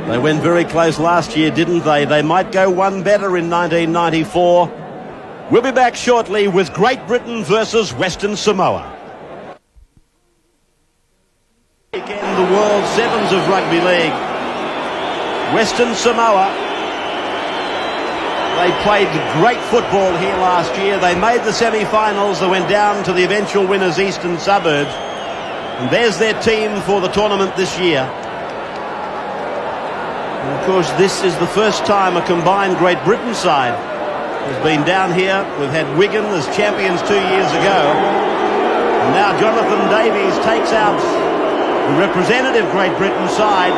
They went very close last year, didn't they? They might go one better in 1994. We'll be back shortly with Great Britain versus Western Samoa. Again, the World Sevens of Rugby League. Western Samoa. They played great football here last year. They made the semi-finals. They went down to the eventual winners, Eastern Suburbs. And there's their team for the tournament this year. And of course, this is the first time a combined Great Britain side has been down here. We've had Wigan as champions 2 years ago. And now Jonathan Davies takes out the representative Great Britain side.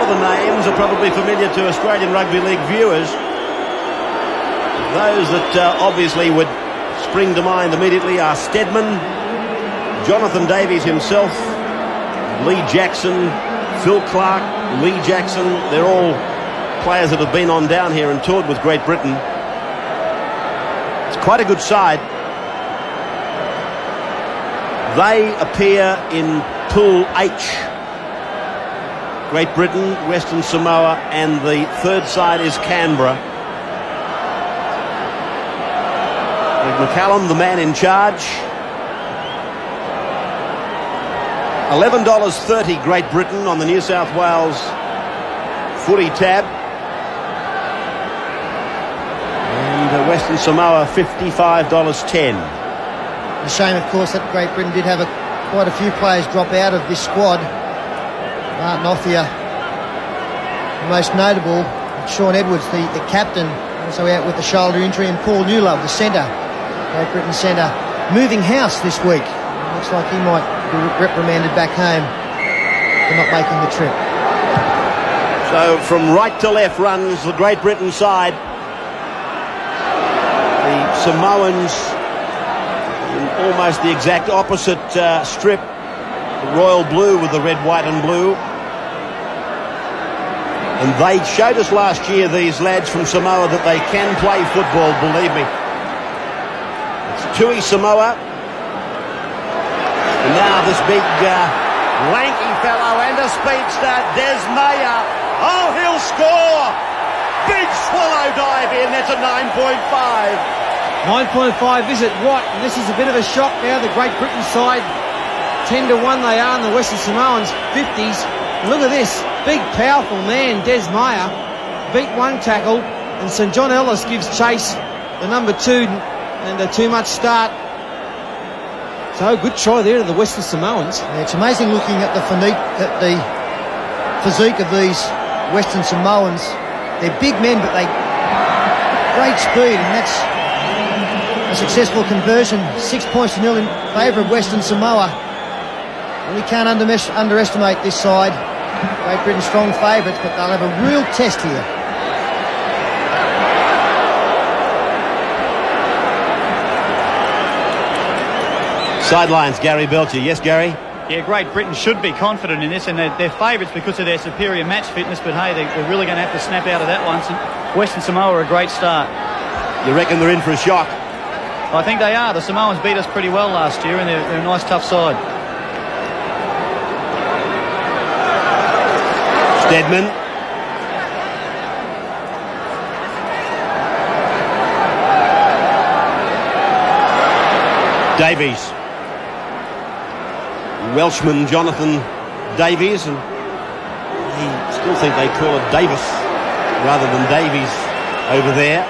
The names are probably familiar to Australian Rugby League viewers. Those that obviously would spring to mind immediately are Steadman, Jonathan Davies himself, Lee Jackson, Phil Clark, Lee Jackson. They're all players that have been on down here and toured with Great Britain. It's quite a good side. They appear in Pool H. Great Britain, Western Samoa, and the third side is Canberra. With McCallum, the man in charge. $11.30 Great Britain on the New South Wales footy tab. And Western Samoa, $55.10. A shame, of course, that Great Britain did have quite a few players drop out of this squad. Martin Offia, the most notable. Sean Edwards, the captain, also out with the shoulder injury, and Paul Newlove, the centre, Great Britain centre, moving house this week. Looks like he might be reprimanded back home for not making the trip. So from right to left runs the Great Britain side. The Samoans in almost the exact opposite strip. The royal blue with the red, white and blue. And they showed us last year, these lads from Samoa, that they can play football, believe me. It's Tui Samoa. And now this big, lanky fellow and a speedster, Des Meyer. Oh, he'll score! Big swallow dive in, that's a 9.5. 9.5, is it what? And this is a bit of a shock now, the Great Britain side. 10-1 they are, and the Western Samoans 50s. And look at this, big powerful man, Des Meyer, beat one tackle, and St John Ellis gives chase, the number 2, and a too much start. So good try there to the Western Samoans. Yeah, it's amazing looking at the physique of these Western Samoans. They're big men, but they great speed, and that's a successful conversion. 6 points to nil in favour of Western Samoa. We can't underestimate this side. Great Britain strong favourites, but they'll have a real test here. Sidelines, Gary Belcher. Yes, Gary? Yeah, Great Britain should be confident in this, and they're favourites because of their superior match fitness, but hey, they're really going to have to snap out of that one. Western Samoa are a great start. You reckon they're in for a shock? I think they are. The Samoans beat us pretty well last year, and they're a nice, tough side. Steadman. Davies. Welshman Jonathan Davies, and I still think they call it Davis rather than Davies over there.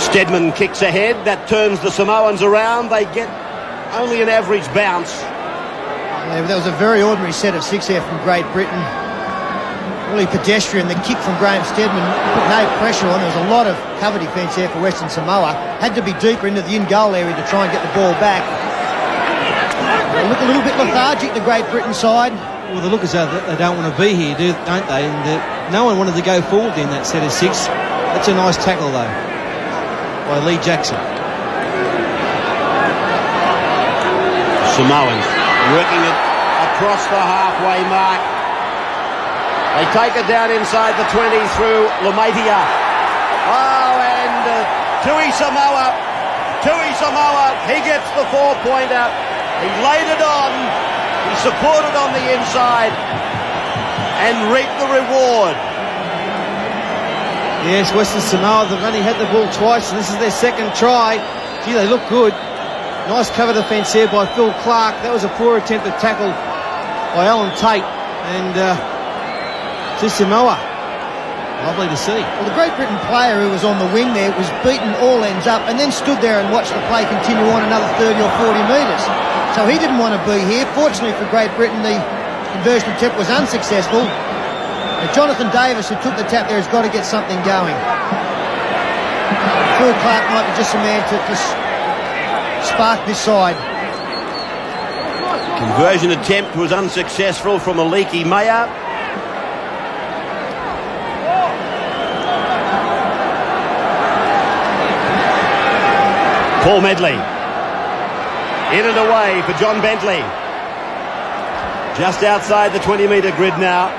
Steadman kicks ahead. That turns the Samoans around. They get only an average bounce. Yeah, that was a very ordinary set of 6 there from Great Britain. Really pedestrian. The kick from Graham Steadman put no pressure on. There was a lot of cover defence there for Western Samoa. Had to be deeper into the in-goal area to try and get the ball back. They look a little bit lethargic, the Great Britain side. Well, they look as though they don't want to be here, don't they? And no one wanted to go forward in that set of 6. That's a nice tackle, though, by Lee Jackson. Samoans working it across the halfway mark. They take it down inside the 20 through Lamatia. Oh, and Tui Samoa, he gets the 4-pointer. He laid it on. He supported on the inside and reap the reward. Yes, Western Samoa, they've only had the ball twice, and this is their second try. Gee, they look good. Nice cover defence here by Phil Clark. That was a poor attempt at tackle by Alan Tate. And to Samoa, lovely to see. Well, the Great Britain player who was on the wing there was beaten all ends up and then stood there and watched the play continue on another 30 or 40 metres. So he didn't want to be here. Fortunately for Great Britain, the conversion attempt was unsuccessful. And Jonathan Davis, who took the tap there, has got to get something going. Phil Clark might be just a man to spark this side. Conversion attempt was unsuccessful from a leaky Maya. Paul Medley. In and away for John Bentley. Just outside the 20-metre grid now.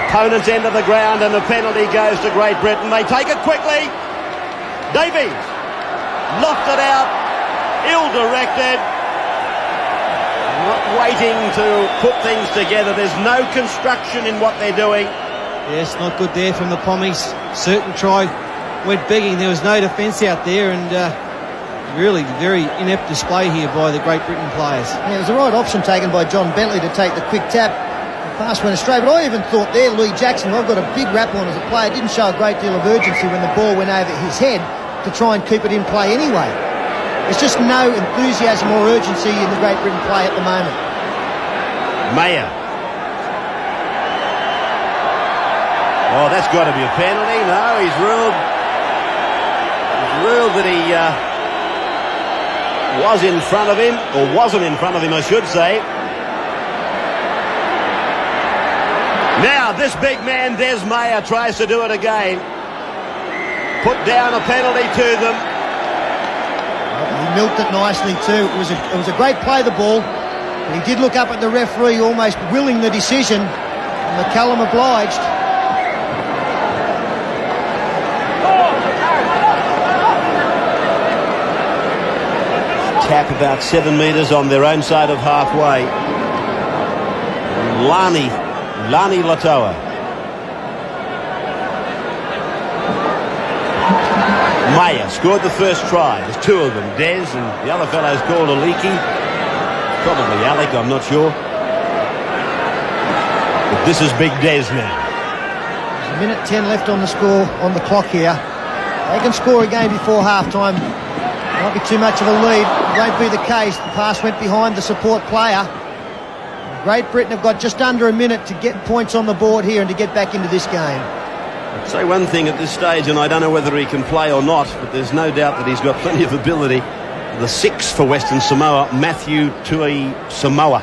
Opponent's end of the ground, and the penalty goes to Great Britain. They take it quickly. Davies lofted out, ill-directed. Not waiting to put things together. There's no construction in what they're doing. Yes, not good there from the Pommies. Certain try went begging. There was no defence out there, and really very inept display here by the Great Britain players. Yeah, it was the right option taken by John Bentley to take the quick tap. The pass went astray, but I even thought there, Lee Jackson, I've got a big rap on as a player, didn't show a great deal of urgency when the ball went over his head to try and keep it in play anyway. There's just no enthusiasm or urgency in the Great Britain play at the moment. Mayer. Oh, that's got to be a penalty. No, he's ruled that he was in front of him, or wasn't in front of him, I should say. Now, this big man, Des Mayer, tries to do it again. Put down a penalty to them. He milked it nicely too. It was a great play, the ball. But he did look up at the referee, almost willing the decision. And McCallum obliged. Tap about 7 metres on their own side of halfway. Lani Latoa. Mayer scored the first try. There's two of them, Des, and the other fellow's called Aliki. Probably Alec, I'm not sure. But this is Big Des now. There's a minute 10 left on the clock here. They can score again before half-time. Might be too much of a lead. It won't be the case. The pass went behind the support player. Great Britain have got just under a minute to get points on the board here and to get back into this game. I'd say one thing at this stage, and I don't know whether he can play or not, but there's no doubt that he's got plenty of ability. The 6 for Western Samoa, Matthew Tui Samoa.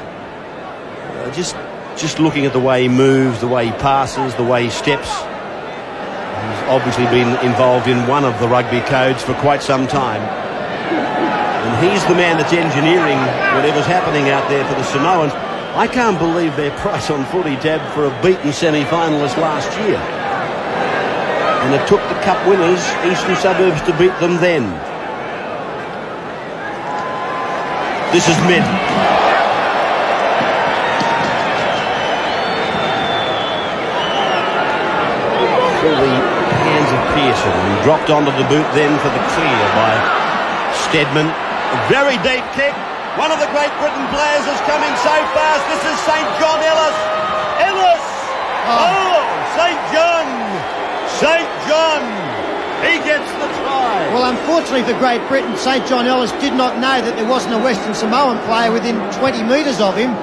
Just looking at the way he moves, the way he passes, the way he steps. He's obviously been involved in one of the rugby codes for quite some time. And he's the man that's engineering whatever's happening out there for the Samoans. I can't believe their price on footy tab for a beaten semi-finalist last year. And it took the cup winners, Eastern Suburbs, to beat them then. This is mid. Through the hands of Pearson, and dropped onto the boot then for the clear by Steadman. A very deep kick. One of the Great Britain players is coming so fast. This is St. John Ellis. Ellis! Oh, St. John! St. John! He gets the try. Well, unfortunately for Great Britain, St. John Ellis did not know that there wasn't a Western Samoan player within 20 metres of him.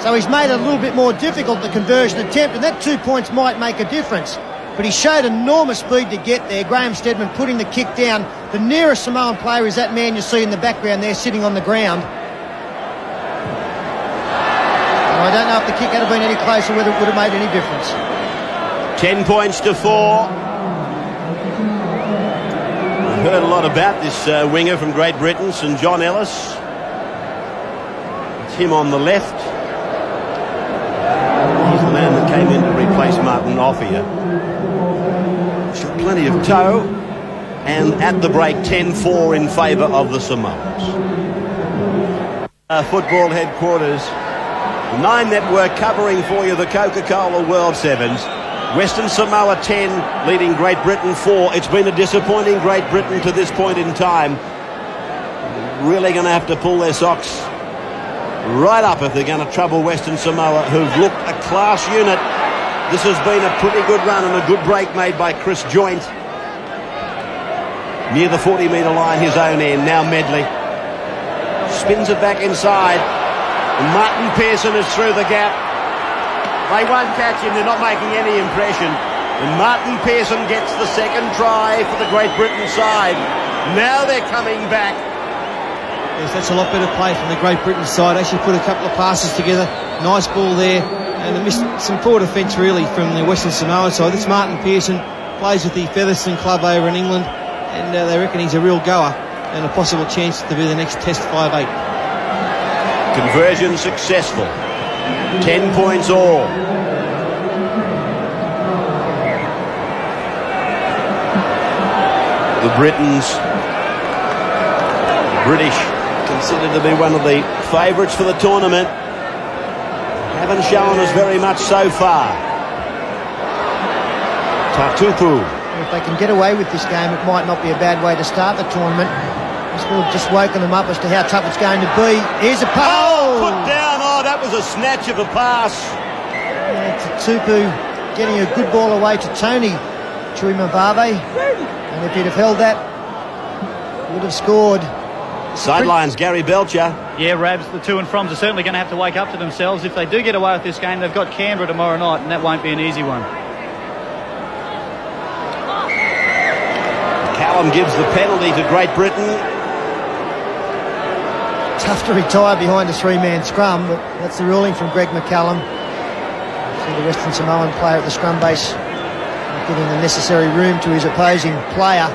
So he's made it a little bit more difficult, the conversion attempt, and that 2 points might make a difference. But he showed enormous speed to get there. Graham Steadman putting the kick down. The nearest Samoan player is that man you see in the background there sitting on the ground. And I don't know if the kick had been any closer, whether it would have made any difference. 10 points to 4. I've heard a lot about this winger from Great Britain, St. John Ellis. It's him on the left. He's the man that came in to replace Martin Offia. He's got plenty of toe. And at the break, 10-4 in favour of the Samoans. Football headquarters. Nine Network covering for you the Coca-Cola World Sevens. Western Samoa 10, leading Great Britain 4. It's been a disappointing Great Britain to this point in time. Really going to have to pull their socks right up if they're going to trouble Western Samoa, who've looked a class unit. This has been a pretty good run and a good break made by Chris Joint. Near the 40-metre line, his own end. Now Medley spins it back inside. And Martin Pearson is through the gap. They won't catch him. They're not making any impression. And Martin Pearson gets the second try for the Great Britain side. Now they're coming back. Yes, that's a lot better play from the Great Britain side. Actually put a couple of passes together. Nice ball there. And they missed some poor defence, really, from the Western Samoa side. This Martin Pearson plays with the Featherstone club over in England. And they reckon he's a real goer and a possible chance to be the next Test 5-8. Conversion successful. 10 points all. The British, considered to be one of the favourites for the tournament, haven't shown us very much so far. Tatupu. If they can get away with this game, it might not be a bad way to start the tournament. This will have just woken them up as to how tough it's going to be. Here's a pass. Oh, put down. Oh, that was a snatch of a pass. Yeah, Tatupu getting a good ball away to Tony Chuimavave. And if he'd have held that, would have scored. Sidelines, Gary Belcher. Yeah, Rabs, the to and froms are certainly going to have to wake up to themselves. If they do get away with this game, they've got Canberra tomorrow night, and that won't be an easy one. Callum gives the penalty to Great Britain. Tough to retire behind a three-man scrum, but that's the ruling from Greg McCallum. See the Western Samoan player at the scrum base giving the necessary room to his opposing player.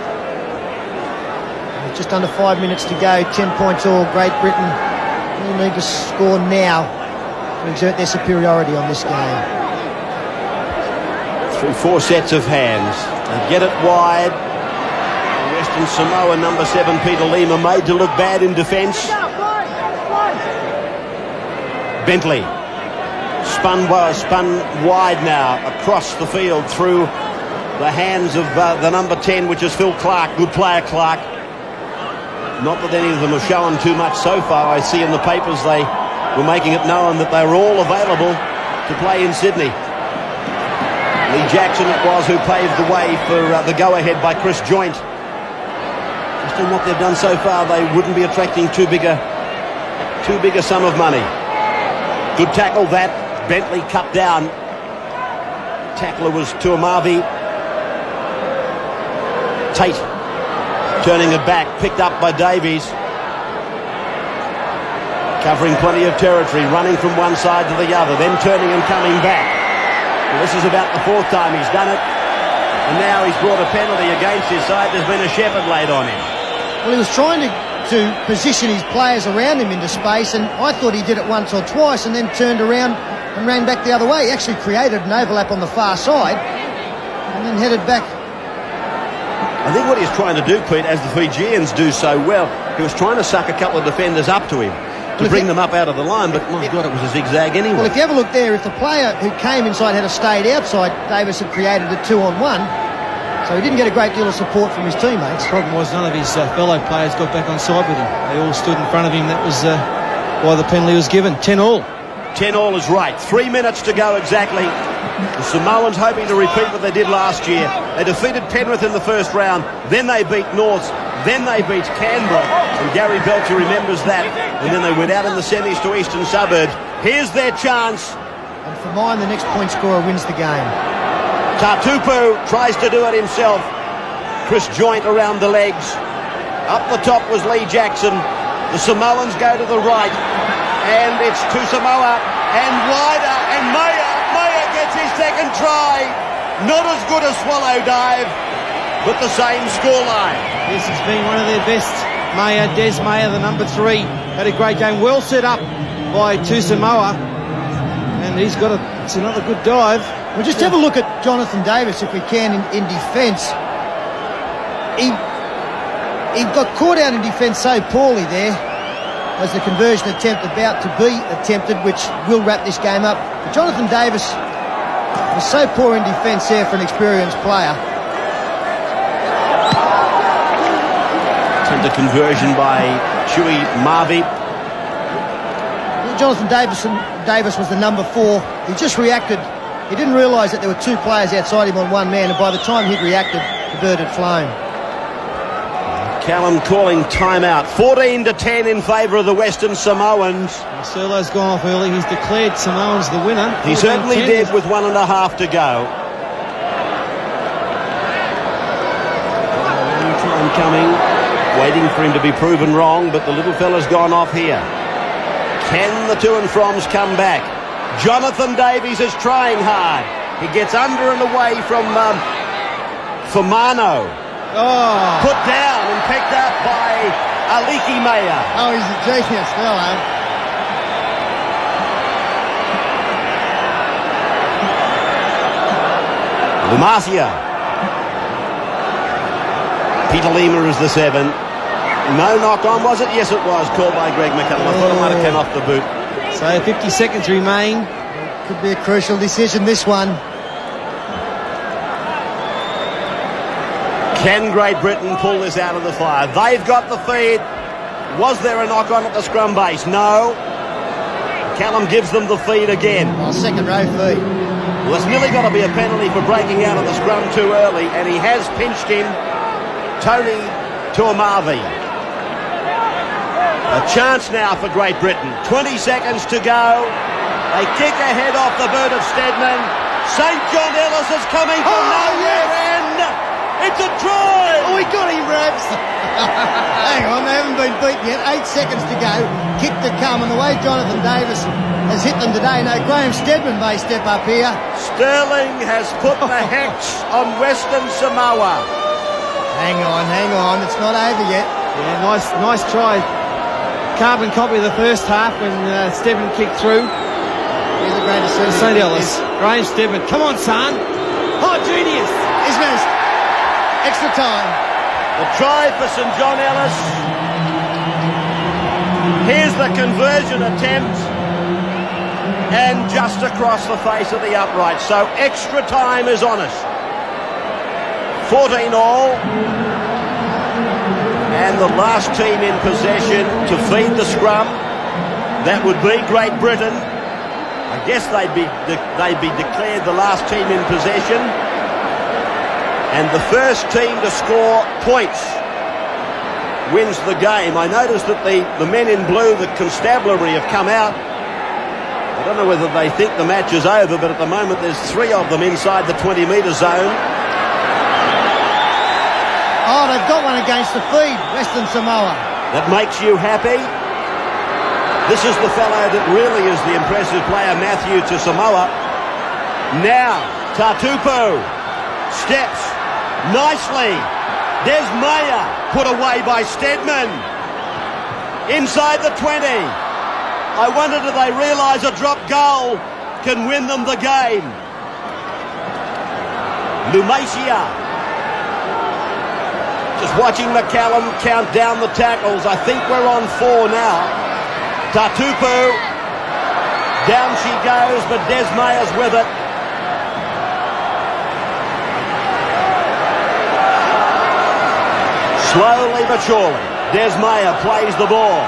Just under 5 minutes to go, 10 points all. Great Britain will need to score now to exert their superiority on this game. Through 4 sets of hands. They get it wide. Western Samoa, number 7, Peter Lima, made to look bad in defence. Bentley spun wide now across the field through the hands of the number 10, which is Phil Clark. Good player, Clark. Not that any of them have shown too much so far. I see in the papers they were making it known that they were all available to play in Sydney. Lee Jackson it was who paved the way for the go-ahead by Chris Joint. Just in what they've done so far, they wouldn't be attracting too big a sum of money. Good tackle that. Bentley cut down. Tackler was Tuamavi. Tate turning it back, picked up by Davies. Covering plenty of territory, running from one side to the other, then turning and coming back. Well, this is about the 4th time he's done it. And now he's brought a penalty against his side. There's been a shepherd laid on him. Well, he was trying to position his players around him into space, and I thought he did it once or twice and then turned around and ran back the other way. He actually created an overlap on the far side and then headed back. I think what he's trying to do, Pete, as the Fijians do so well, he was trying to suck a couple of defenders up to him to bring them up out of the line, but my God, it was a zigzag anyway. Well, if you have a look there, if the player who came inside had stayed outside, Davis had created a 2-on-1, so he didn't get a great deal of support from his teammates. The problem was none of his fellow players got back on side with him. They all stood in front of him. That was why the penalty was given. 10 all. 10 all is right. 3 minutes to go exactly. The Samoans hoping to repeat what they did last year. They defeated Penrith in the first round, then they beat North, then they beat Canberra, and Gary Belcher remembers that, and then they went out in the semis to Eastern Suburbs. Here's their chance. And for mine, the next point scorer wins the game. Tatupu tries to do it himself. Chris Joint around the legs. Up the top was Lee Jackson. The Samoans go to the right, and it's to Samoa, and wider, and Maya gets his second try. Not as good as Swallow Dive, but the same scoreline. This has been one of their best. Des Mayer, the number 3, had a great game. Well set up by Samoa, and he's got it's another good dive. We'll just have a look at Jonathan Davis, if we can, in defence. He got caught out in defence so poorly there. as the conversion attempt about to be attempted, which will wrap this game up. But Jonathan Davis was so poor in defence there for an experienced player. Centre conversion by Chewy Marvey. Jonathan Davis was the number 4. He just reacted. He didn't realise that there were 2 players outside him on 1 man, and by the time he'd reacted, the bird had flown. Callum calling timeout. 14-10 in favour of the Western Samoans. Marcelo's gone off early. He's declared Samoans the winner. He certainly did with 1.5 to go. Time coming, waiting for him to be proven wrong, but the little fella's gone off here. Can the to and froms come back? Jonathan Davies is trying hard. He gets under and away from Famano. Oh. Put down and picked up by Aliki Maya. Oh, he's a genius, fellow. Lumasia. Peter Lima is the 7. No knock on, was it? Yes, it was. Called by Greg McCallum. I thought it might have come off the boot. So 50 seconds remain. Could be a crucial decision, this one. Can Great Britain pull this out of the fire? They've got the feed. Was there a knock on at the scrum base? No. Callum gives them the feed again. Oh, second row feed. Well, there's nearly got to be a penalty for breaking out of the scrum too early, and he has pinched him, Tony Tuamavi. A chance now for Great Britain. 20 seconds to go. They kick ahead off the boot of Stedman. St. John Ellis is coming from nowhere, and it's a try! Oh, he got him, Rabs. Hang on, they haven't been beaten yet. 8 seconds to go. Kick to come, and the way Jonathan Davis has hit them today. No, Graham Stedman may step up here. Sterling has put the hex on Western Samoa. Hang on. It's not over yet. Yeah, nice try. Carbon copy of the first half when Stedman kicked through. He's the greatest citizen. St. Ellis. Graham Stedman. Come on, son. Oh, genius. He's missed. Extra time. The try for St. John Ellis. Here's the conversion attempt. And just across the face of the upright. So extra time is on us. 14 all. And the last team in possession to feed the scrum, that would be Great Britain. I guess they'd be declared the last team in possession. And the first team to score points wins the game. I noticed that the men in blue, the constabulary, have come out. I don't know whether they think the match is over, but at the moment there's 3 of them inside the 20-metre zone. Oh, they've got one against the feed, Western Samoa. That makes you happy? This is the fellow that really is the impressive player, Matthew to Samoa. Now, Tatupu steps nicely. There's Maya, put away by Stedman. Inside the 20. I wonder, do they realise a drop goal can win them the game? Lumasia. Just watching McCallum count down the tackles. I think we're on 4 now. Tatupu. Down she goes, but Desmaya's with it. Slowly but surely, Desmaya plays the ball.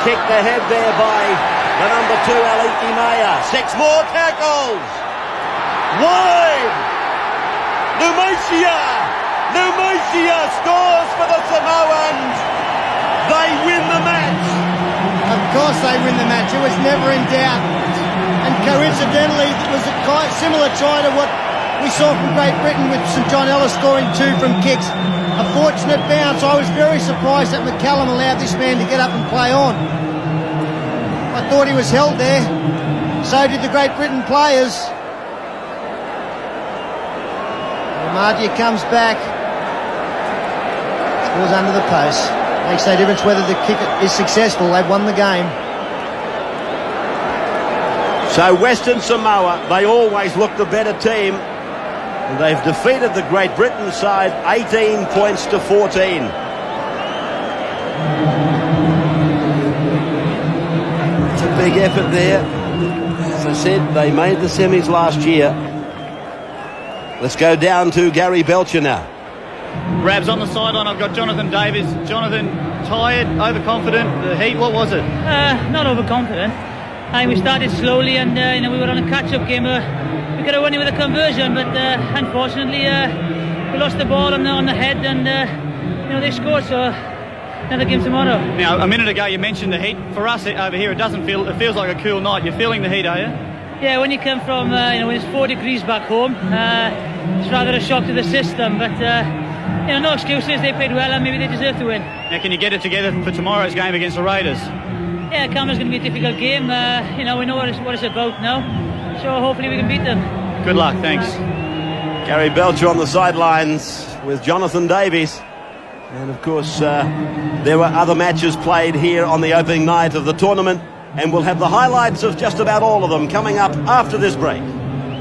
Kicked ahead there by the number 2, Aliki Maya. 6 more tackles. Wide. Lumasia scores for the Samoans. They win the match. Of course they win the match. It was never in doubt. And coincidentally, it was a similar try to what we saw from Great Britain with St. John Ellis scoring 2 from kicks. A fortunate bounce. I was very surprised that McCallum allowed this man to get up and play on. I thought he was held there. So did the Great Britain players. Martia comes back. Scores under the post. Makes no difference whether the kick is successful. They've won the game. So Western Samoa, they always look the better team. And they've defeated the Great Britain side 18 points to 14. big effort there. As I said, they made the semis last year. Let's go down to Gary Belcher now. Rabs on the sideline. I've got Jonathan Davies. Jonathan, tired, overconfident. The heat, what was it? Not overconfident. We started slowly, and we were on a catch-up game. We could have won it with a conversion, but unfortunately we lost the ball on the head, and they scored. So another game tomorrow. Now, a minute ago you mentioned the heat. For us over here, it feels like a cool night. You're feeling the heat, are you? Yeah, when you come from when it's 4 degrees back home, it's rather a shock to the system. But no excuses. They played well, and maybe they deserve to win. Now, can you get it together for tomorrow's game against the Raiders? Yeah, Canberra's going to be a difficult game. We know what it's about now, so hopefully we can beat them. Good luck, thanks. Gary Belcher on the sidelines with Jonathan Davies. And of course, there were other matches played here on the opening night of the tournament, and we'll have the highlights of just about all of them coming up after this break.